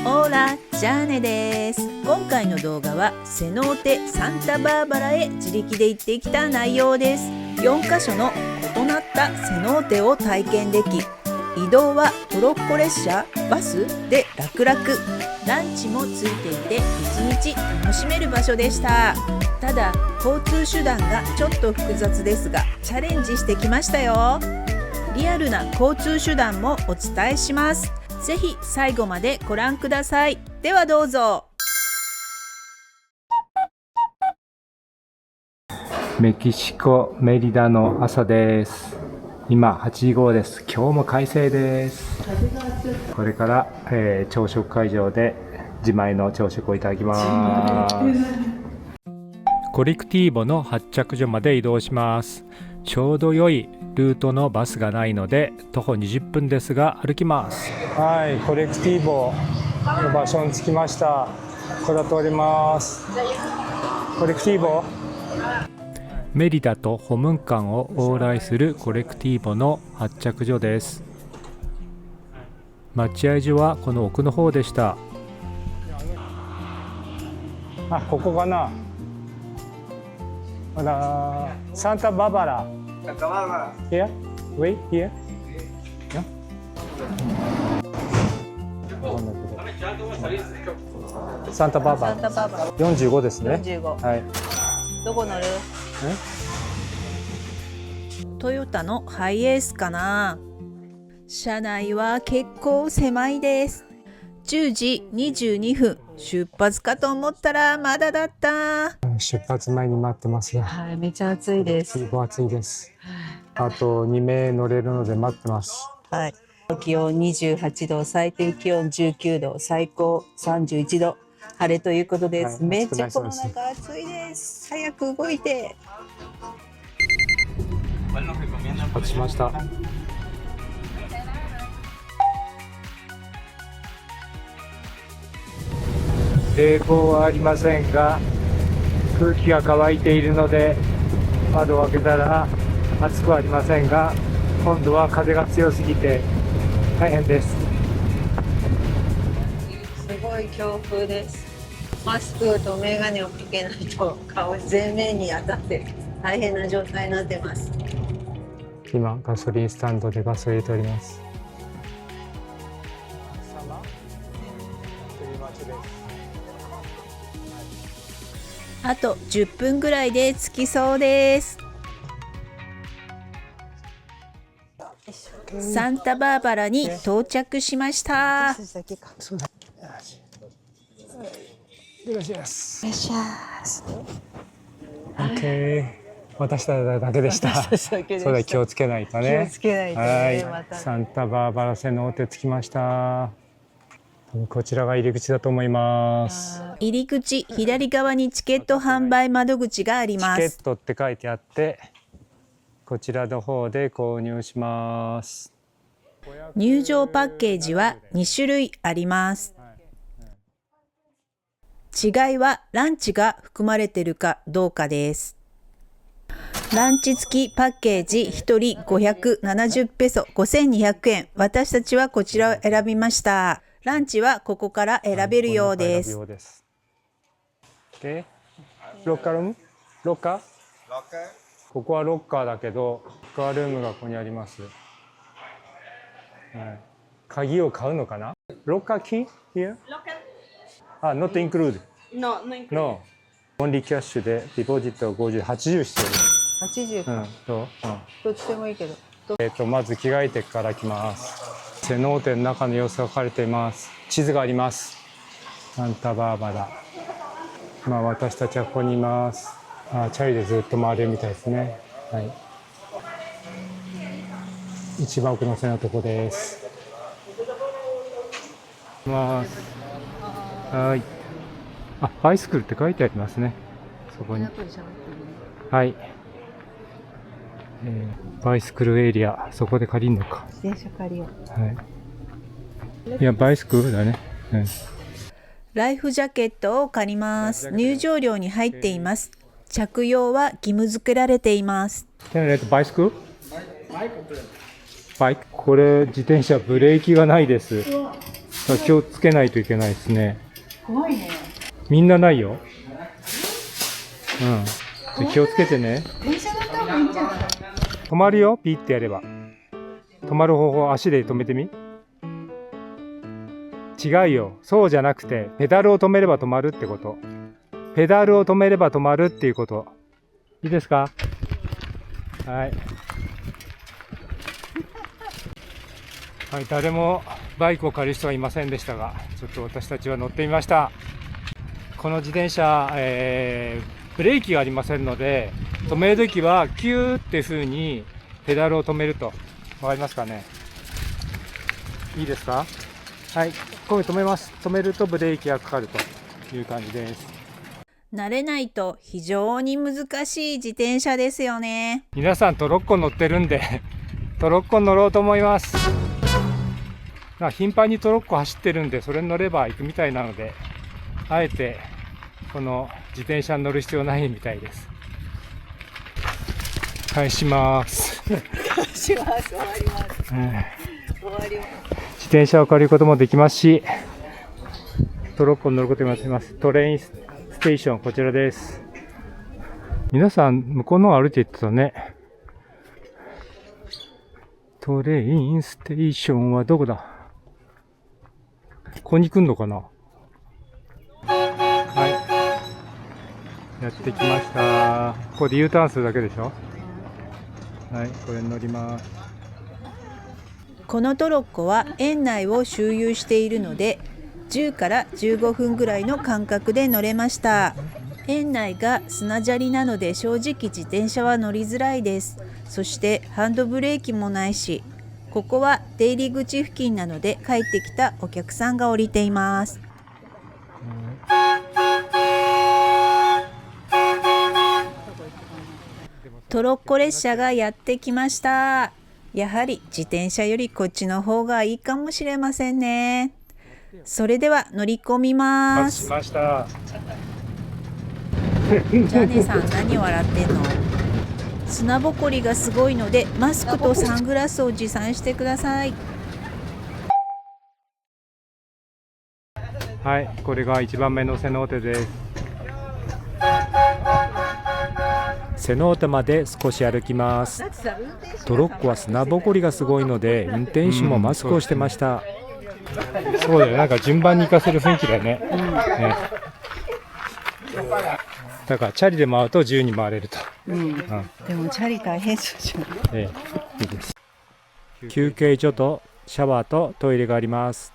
オーラジャーネです。今回の動画はセノーテサンタバーバラへ自力で行ってきた内容です。4カ所の異なったセノーテを体験でき、移動はトロッコ列車、バスで楽々、ランチもついていて1日楽しめる場所でした。ただ交通手段がちょっと複雑ですがチャレンジしてきましたよ。リアルな交通手段もお伝えします。ぜひ最後までご覧ください。ではどうぞ。メキシコメリダの朝です。今8時頃です。今日も快晴です。これから、朝食会場で自前の朝食をいただきます。コレクティーボの発着所まで移動します。ちょうど良いルートのバスがないので徒歩20分ですが歩きます。はい、コレクティーボの場所に着きました。これを通ります。コレクティーボ、メリダとホムンカンを往来するコレクティーボの発着所です。待合所はこの奥の方でした。あ、ここかな。サンタババラ。Here? Wait, here? Yeah? サンタババラ。45ですね。45。はい。どこ乗る？トヨタのハイエースかな。車内は結構狭いです。10時22分出発かと思ったらまだだった。出発前に待ってますが、はい、めちゃ暑いです。すごい暑いです。あと2名乗れるので待ってます。はい。気温28度、最低気温19度、最高31度、晴れということです。はい、めっちゃこの中暑いです。早く動いて。出発しました。冷房はありませんが空気が乾いているので窓を開けたら暑くはありませんが、今度は風が強すぎて大変です。すごい強風です。マスクとメガネをかけないと顔全面に当たって大変な状態になってます。今ガソリンスタンドでガソリン入れております。あと10分ぐらいで着きそうです。サンタバーバラに到着しました。私たちだけでした。それ気をつけないとね。はい、サンタバーバラセノーテ着きました。こちらが入り口だと思います。入り口左側にチケット販売窓口があります。チケットって書いてあって、こちらの方で購入します。入場パッケージは2種類あります。違いはランチが含まれているかどうかです。ランチ付きパッケージ1人570ペソ、5200円。私たちはこちらを選びました。ランチはここから選べるようです。ロッカールーム？ロッカー？ここはロッカーだけど、ロッカールームがここにあります。はい、鍵を買うのかな？ロッカーキー here？ あ、not include。No, no include。No。オンリーキャッシュでディポジット50、80必要です。80か。どっちでもいいけど。まず着替えてから来ます。セノーテの中の様子が書かれています。地図があります。サンタバーバラ。まあ私たちはここにいます。チャリでずっと回れるみたいですね。はい。一番奥の線のとこです。はい。あ、バイスクルって書いてありますね。そこに。はい。バイスクルエリア、そこで借りるのか。自転車借りよう。はい。いや、バイスクルだね。うん。ライフジャケットを借ります。入場料に入っています。着用は義務付けられています。バイスクル？バイク。これ自転車ブレーキがないです。だから気をつけないといけないですね。怖いね。みんなないよ。うん。気をつけてね。電車乗った方がいいんじゃない？止まるよ、ピッてやれば。止まる方法、足で止めてみ。違うよ。そうじゃなくて、ペダルを止めれば止まるってこと。ペダルを止めれば止まるっていうこと。いいですか？はい。はい、誰もバイクを借りる人はいませんでしたが、ちょっと私たちは乗ってみました。この自転車、ブレーキがありませんので、止めるときはキューっていう風にペダルを止めると。わかりますかね？いいですか？はい、ここで止めます。止めるとブレーキがかかるという感じです。慣れないと非常に難しい自転車ですよね。皆さんトロッコ乗ってるんでトロッコ乗ろうと思います。頻繁にトロッコ走ってるんで、それに乗れば行くみたいなので、あえてこの自転車に乗る必要ないみたいです。返します。します。終わります。終わります。自転車を借りることもできますし、トロッコに乗ることもできます。トレインステーション、こちらです。皆さん向こうの歩いていってたね。トレインステーションはどこだ？ここに来んのかな？はい。やってきました。ここで U ターンするだけでしょ？はい、これに乗ります。このトロッコは園内を周遊しているので、10から15分ぐらいの間隔で乗れました。園内が砂砂利なので正直自転車は乗りづらいです。そしてハンドブレーキもないし、ここは出入り口付近なので帰ってきたお客さんが降りています。トロッコ列車がやってきました。やはり自転車よりこっちの方がいいかもしれませんね。それでは乗り込みます。しました。ジャネさん何笑ってんの？砂ぼこりがすごいのでマスクとサングラスを持参してください。はい、これが1番目のセノーテです。セノーテまで少し歩きます。トロッコは砂ぼこりがすごいので運転手もマスクをしてました。そうだよ、なんか順番に行かせる雰囲気だね。だからチャリで回ると自由に回れると。でもチャリ大変そうじゃん。いいです。休憩所とシャワーとトイレがあります。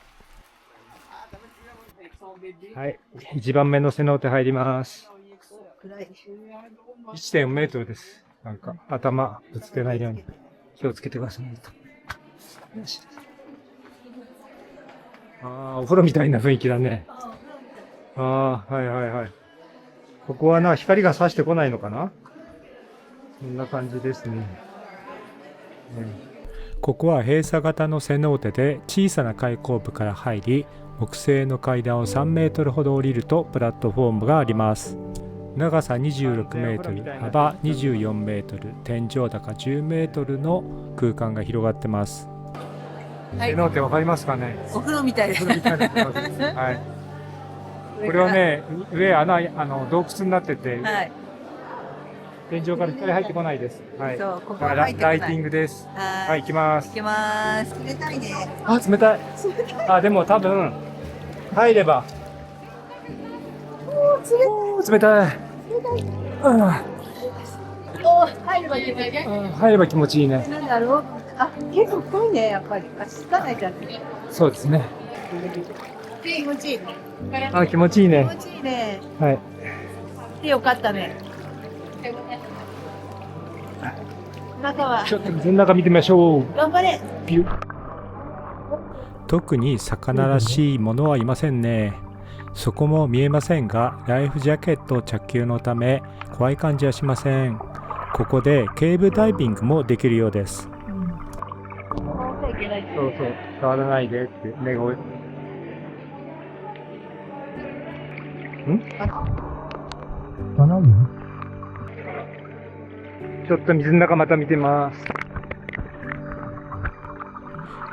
はい、1番目のセノーテ入ります。1.4 メートルです。なんか頭ぶつけないように気をつけてください。お風呂みたいな雰囲気だね。はいはいはい。ここは光が差してこないのかな？こんな感じですね。ここは閉鎖型のセノーテで、小さな開口部から入り、木製の階段を3メートルほど降りるとプラットフォームがあります。長さ26メートル、幅24メートル、天井高10メートルの空間が広がってます。セノーテわかりますかね？お風呂みたいです。はい。これはね、上洞窟になってて、天井から光入ってこないです。はい。そう、ここは入ってこない。ライティングです。はい、行きます。行きます。冷たいね。冷たい。でも多分入れば。冷たい。入れば気持ちいいね。なんだろう。結構濃いね、やっぱり。つかないじゃん。そうですね。気持ちいいね。気持ちいいね。気持ちいいね。はい。よかったね。中は。ちょっと水の中見てみましょう。頑張れ。特に魚らしいものはいませんね。そこも見えませんが、ライフジャケット着用のため怖い感じはしません。ここでケーブダイビングもできるようです。そうそう、触らないでって願う。ちょっと水の中また見てます。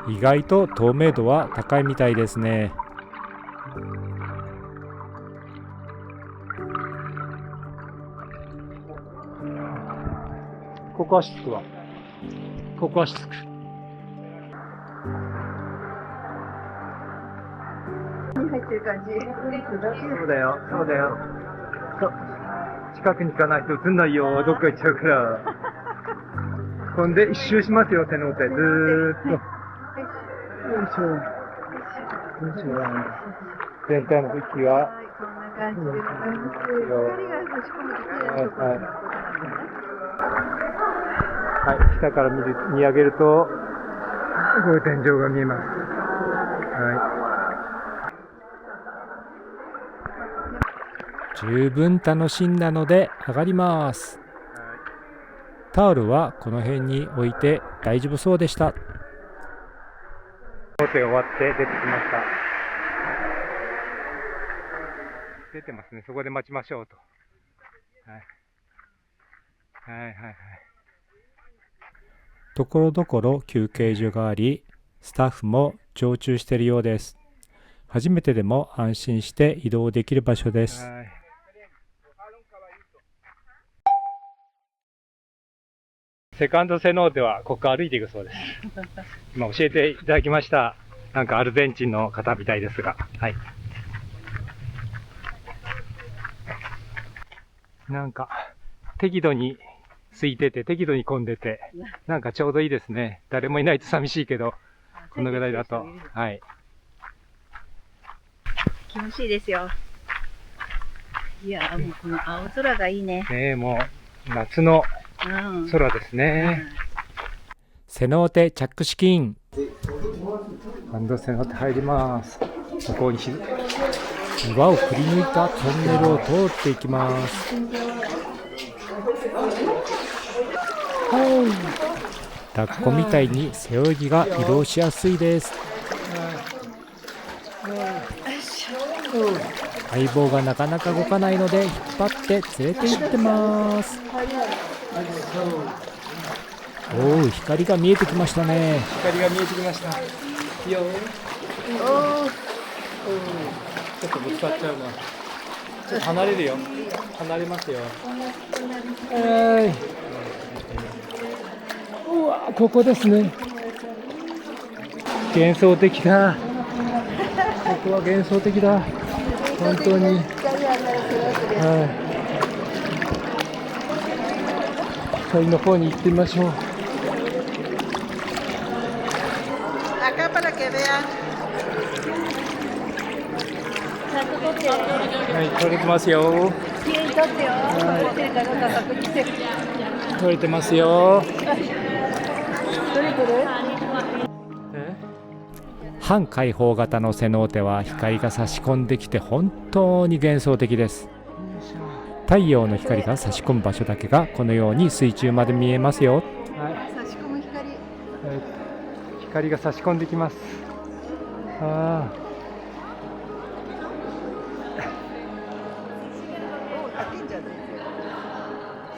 意外と透明度は高いみたいですね。ここ足つくわ。ここ足つく。入ってる感じ。そうだよ、そうだよ。近くに行かないと映んないよ。どっか行っちゃうから。ほんで一周しますよ、手の手。ずーっと。よいしょ。よいしょ。全体の息は。こんな感じでございます。光が差し込むと綺麗なところになることなんですね。はい、下から見上げると、こういう天井が見えます。はい。十分楽しんだので上がります。タオルはこの辺に置いて大丈夫そうでした。工程終わって出てきました。出てますね。そこで待ちましょうと。はい。はいはいはい。ところどころ休憩所があり、スタッフも常駐しているようです。初めてでも安心して移動できる場所です。セカンドセノーテはここ歩いていくそうです。今教えていただきました。なんかアルゼンチンの方みたいですが、はい。なんか適度に空いてて、適度に混んでて、なんかちょうどいいですね。誰もいないと寂しいけど、このぐらいだと、はい。気持ちいいですよ。いや、もうこの青空がいいね。ねえ、もう夏の空ですね。セノーテ着手金。ハンドセノーテ入ります。ここに岩をくり抜いたトンネルを通っていきます。抱っこみたいに背泳ぎが移動しやすいです。相棒がなかなか動かないので引っ張って連れて行ってます。おお、光が見えてきましたね。光が見えてきました。いいよ。ちょっとぶつかっちゃうな。ちょっと離れるよ。離れますよ。うわ、ここですね。幻想的だ。ここは幻想的だ。本当に。光の方に行ってみましょう。はい、撮れてますよ。撮れてますよ。半開放型のセノーテは光が差し込んできて本当に幻想的です。太陽の光が差し込む場所だけがこのように水中まで見えますよ。差し込む光。光が差し込んできます。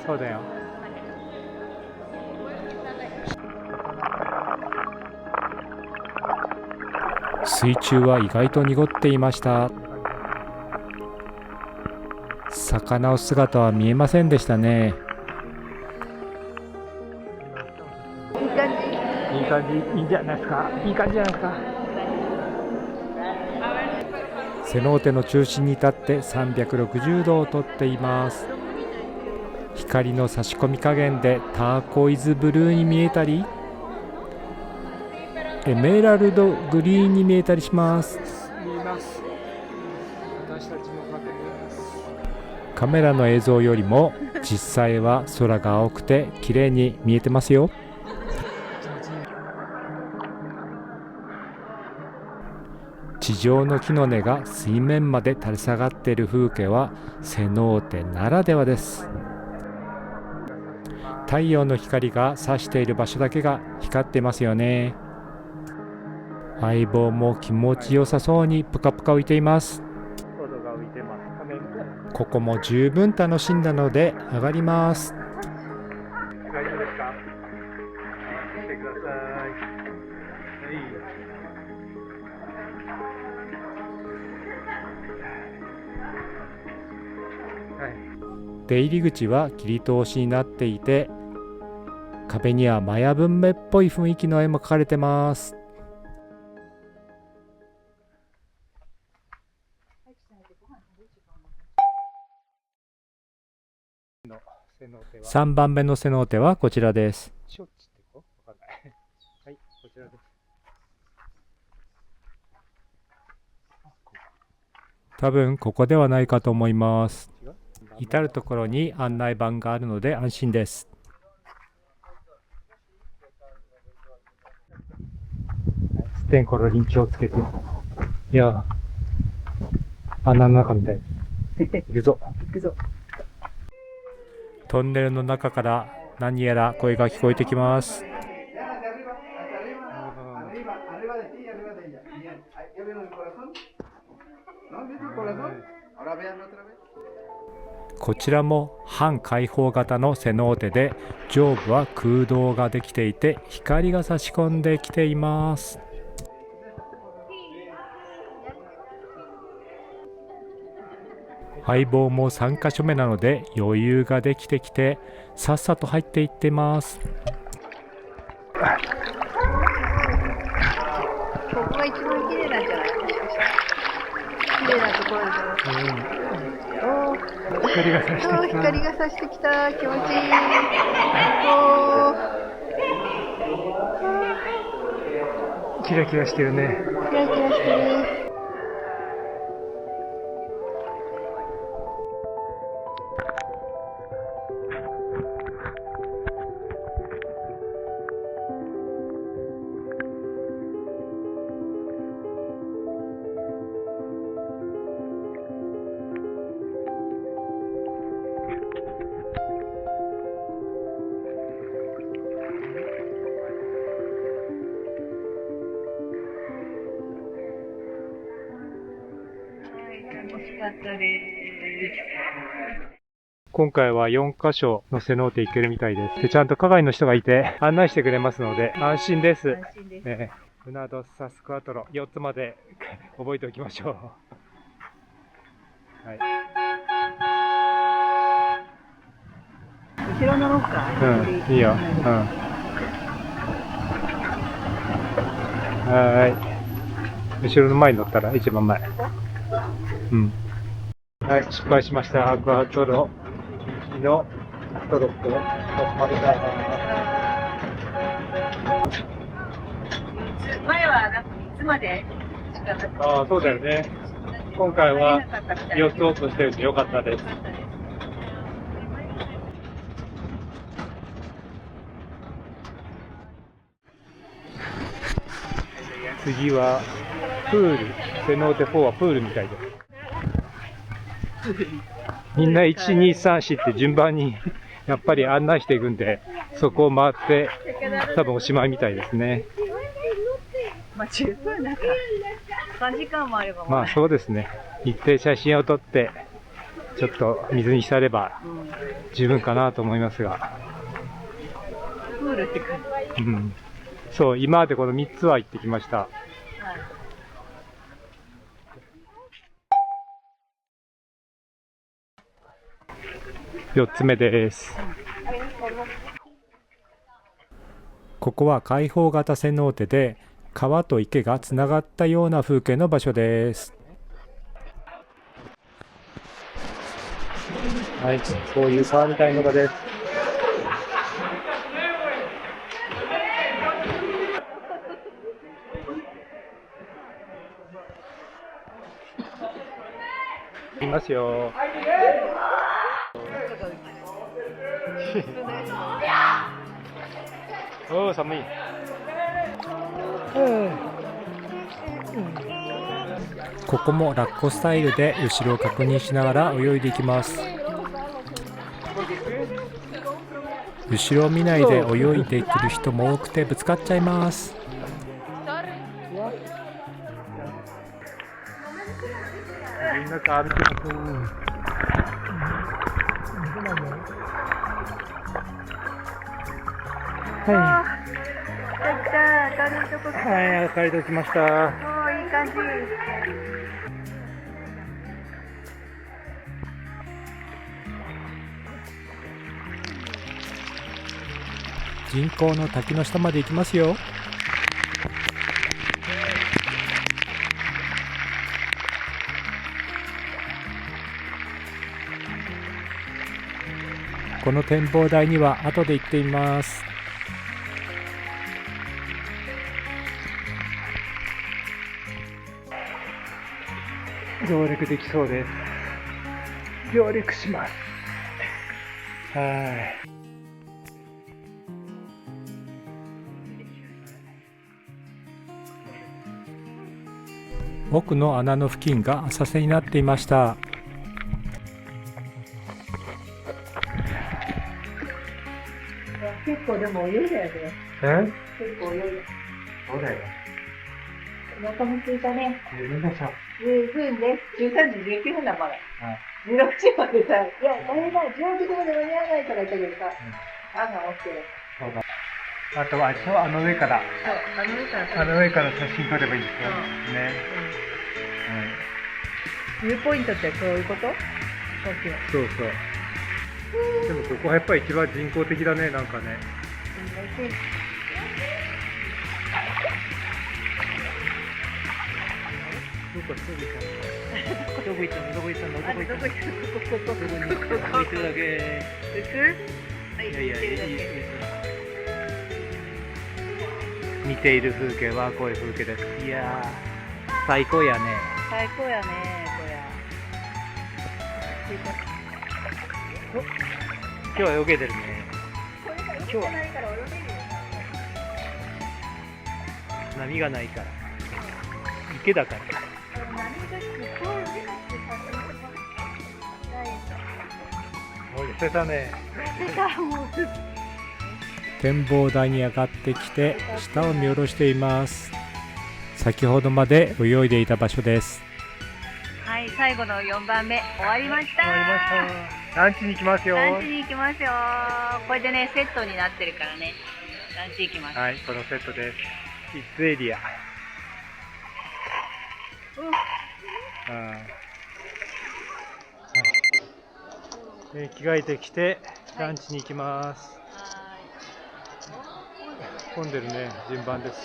そうだよ。水中は意外と濁っていました。魚の姿は見えませんでしたね。いい感じ。いい感じ。いいんじゃないですか。いい感じじゃないですか。セノーテの中心に立って360度を撮っています。光の差し込み加減でターコイズブルーに見えたり、エメラルドグリーンに見えたりします。カメラの映像よりも実際は空が青くて綺麗に見えてますよ。地上の木の根が水面まで垂れ下がっている風景はセノーテならではです。太陽の光が差している場所だけが光ってますよね。相棒も気持ちよさそうにぷかぷか浮いています。ここも十分楽しんだので上がります。大丈夫ですか？見てください。出入り口は切り通しになっていて、壁にはマヤ文明っぽい雰囲気の絵も描かれてます。3番目のセノーテはこちらです。多分ここではないかと思います。至るところに案内板があるので安心です。ステンコロリン気をつけて。いや、穴の中みたい。行くぞ。行くぞ。トンネルの中から何やら声が聞こえてきます。こちらも半開放型のセノーテで、上部は空洞ができていて光が差し込んできています。相棒も3カ所目なので余裕ができてきて、さっさと入っていってます。ここが一番綺麗なんじゃない？綺麗なところで。光が差してきた。光が差してきた。気持ちいい。キラキラしてるね。キラキラしてる。今回は4カ所のセノーテ行けるみたいです。で、ちゃんと係の人がいて案内してくれますので安心です。ウナドッサスクワトロ4つまで覚えておきましょう。はい。後ろ乗ろうか。いいよ。はい。後ろの前に乗ったら一番前。はい、失敗しました。アクアトロのトロッコを前はなんか3つまでしかなかった。ああ、そうだよね。今回は4つオープンしてるんでよかったです。次はプール、セノーテ4はプールみたいです。みんな1、2、3、4って順番にやっぱり案内していくんで、そこを回って多分おしまいみたいですね。まあ十分なんか3時間もあれば。まあそうですね。行って写真を撮ってちょっと水に浸れば十分かなと思いますが。プールって感じ。そう、今までこの3つは行ってきました。4つ目です。ここは開放型セノーテで、川と池がつながったような風景の場所です。はい、こういう川みたいなのです。いますよ。おお、寒い。ここもラッコスタイルで後ろを確認しながら泳いでいきます。後ろを見ないで泳いでくる人も多くてぶつかっちゃいます。みんなと歩きます。はい。はい、明かりときました。おお、いい感じ。人工の滝の下まで行きますよ。この展望台には後で行ってみます。上陸できそうです。上陸します。はい。奥の穴の付近が浅瀬になっていました。結構でも泳いだよね。結構泳いだ。そうだよ。お腹も空いたね。十分でしょ。十分ね。13時19分だまだ。16時までさ、いや、大変だ、16時まで間に合わないとか言ったけどさ、案が起きてる。そうだ。あとはあの上から。そう、あの上から写真撮ればいいですよ。ね。ビューポイントってそういうこと？そうそう。でもここはやっぱり一番人工的だね、なんかね。どこ行ったの？どこ行ったの？どこ行ったの？どこ行ってるだけ。いやいや、見ている風景はこういう風景です。いやー、最高やね。最高やね、こ今日は泳げてるね。今日はないから泳げるよ。波がないから。池だから。痩せたね。展望台に上がってきて下を見下ろしています。先ほどまで泳いでいた場所です。はい、最後の4番目終わりました。ランチに行きますよ。ランチに行きますよ。これでね、セットになってるからね。ランチ行きます。はい、このセットです。キッズエリア。着替えてきてランチに行きます。混んでるね、順番です。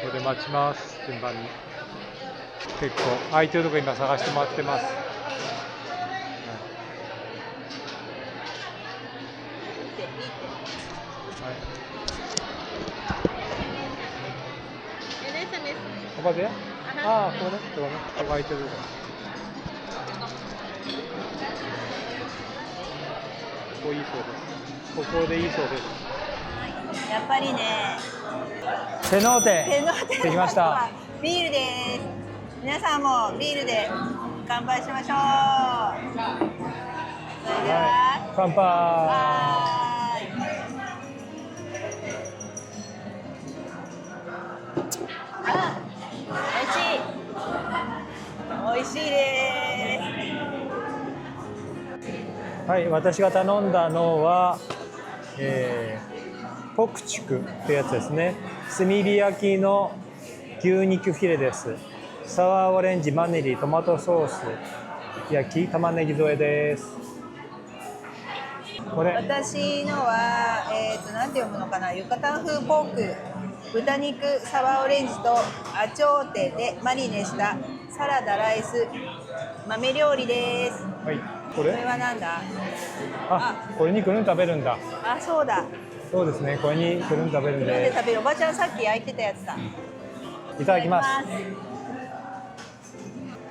ここで待ちます、順番に。結構空いてるとこ今探して回ってます。ここで？ああ、ここね、ここ空いてる。ここいいそうです。ここでいいそうです。やっぱりね、セノーテできました。ビールです。皆さんもビールで乾杯しましょう。それでは、乾杯。美味しいです。はい、私が頼んだのは、ポクチュクってやつですね。炭火焼きの牛肉フィレです。サワーオレンジ、マネリ、トマトソース焼き玉ねぎ添えです。これ私のは、なんて読むのかな、ユカタン風ポーク、豚肉、サワーオレンジとアチョーテでマリネしたサラダ、ライス、豆料理です。はい、ここれはなんだ？これにくるん食べるんだ。あ、そうだ。そうですね、これにくるん食べるんで。食べる。おばちゃんさっき焼いてたやつだ。いただきます。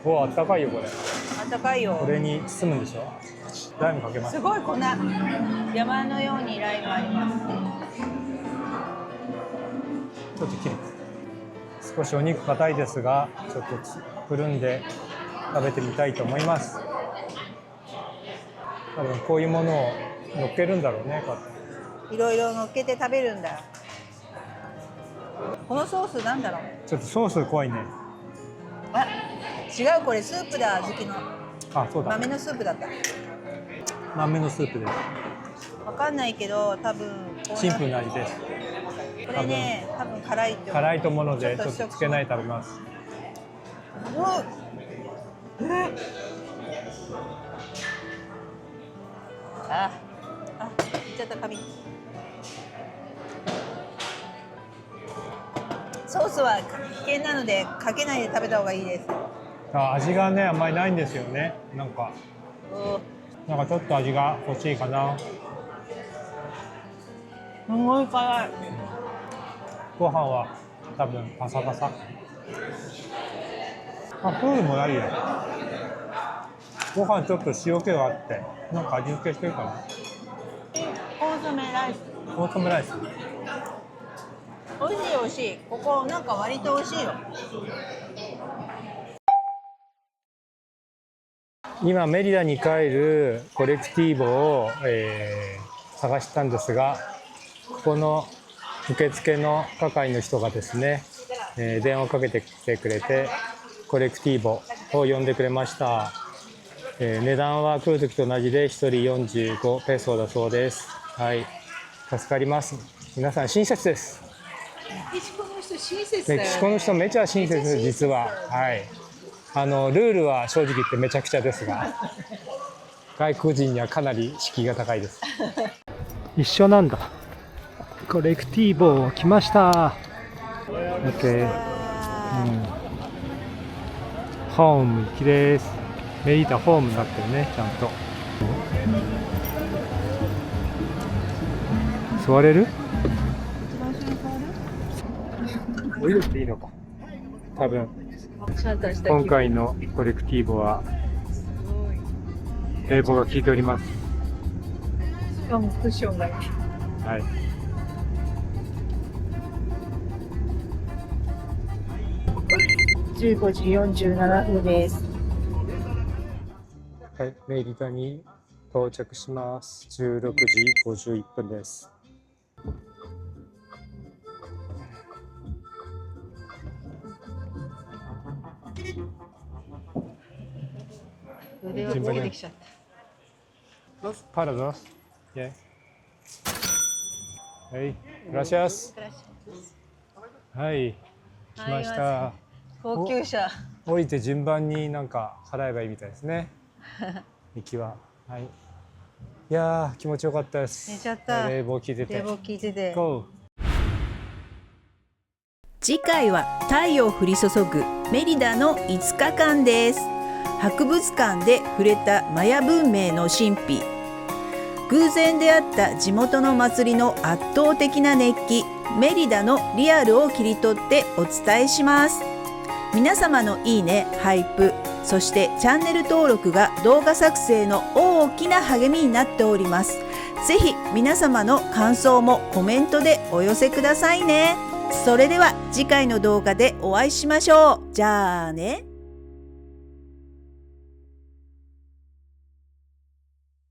お、あったかいよこれ。あったかいよ。これに包むんでしょ。ライムかけます。すごい粉。山のようにライムあります。ちょっと切る。少しお肉硬いですが、ちょっとくるんで食べてみたいと思います。多分こういうものを乗っけるんだろうね。いろいろ乗っけて食べるんだ。このソースなんだろう。ちょっとソース怖いね。あ、違う、これスープだ、小豆の。あ、そうだ。豆のスープだった。豆のスープです。わかんないけど、多分シンプルな味です。これね、多分辛いって思う。辛いと思うので、ちょっとつけない食べます。あ、いっちゃった紙。ソースは危険なのでかけないで食べた方がいいです。味がねあんまりないんですよね。なんかちょっと味が欲しいかな。すごい辛い。ご飯は多分パサパサ。プールもないよ。ご飯ちょっと塩気があってなんか味付けしてるかな。コンソメライス。コンソメライス。美味しい美味しい。ここなんか割と美味しいよ。今メリダに帰るコレクティーボを、探したんですが、ここの受付の係の人がですね、電話をかけてきてくれてコレクティーボを呼んでくれました。値段は来る時と同じで1人45ペソだそうです。はい、助かります。皆さん親切です。メキシコの人親切だよね。メキシコの人めちゃ親切です、実は。はい。ルールは正直言ってめちゃくちゃですが、外国人にはかなり敷居が高いです。一緒なんだ。コレクティーボ来ました。OK。ホーム行きです。メリダホームになってるね、ちゃんと。座れる？降りるっていいのか。多分。今回のコレクティーボは冷房が効いております。しかもクッションがいい。はい。15時47分です。はい、メリダに到着します。16時51分です。腕が焦げてきちゃった。Parados. Yeah. Hey, gracias. はい、来ました。高級車。降りて順番になんか払えばいいみたいですね。行きは。はい。いやー気持ちよかったです。寝ちゃった。冷房効いてて。冷房効いてて。Go。次回は太陽降り注ぐメリダの5日間です。博物館で触れたマヤ文明の神秘、偶然出会った地元の祭りの圧倒的な熱気、メリダのリアルを切り取ってお伝えします。皆様のいいね、ハイプ、そしてチャンネル登録が動画作成の大きな励みになっております。ぜひ皆様の感想もコメントでお寄せくださいね。それでは次回の動画でお会いしましょう。じゃあね。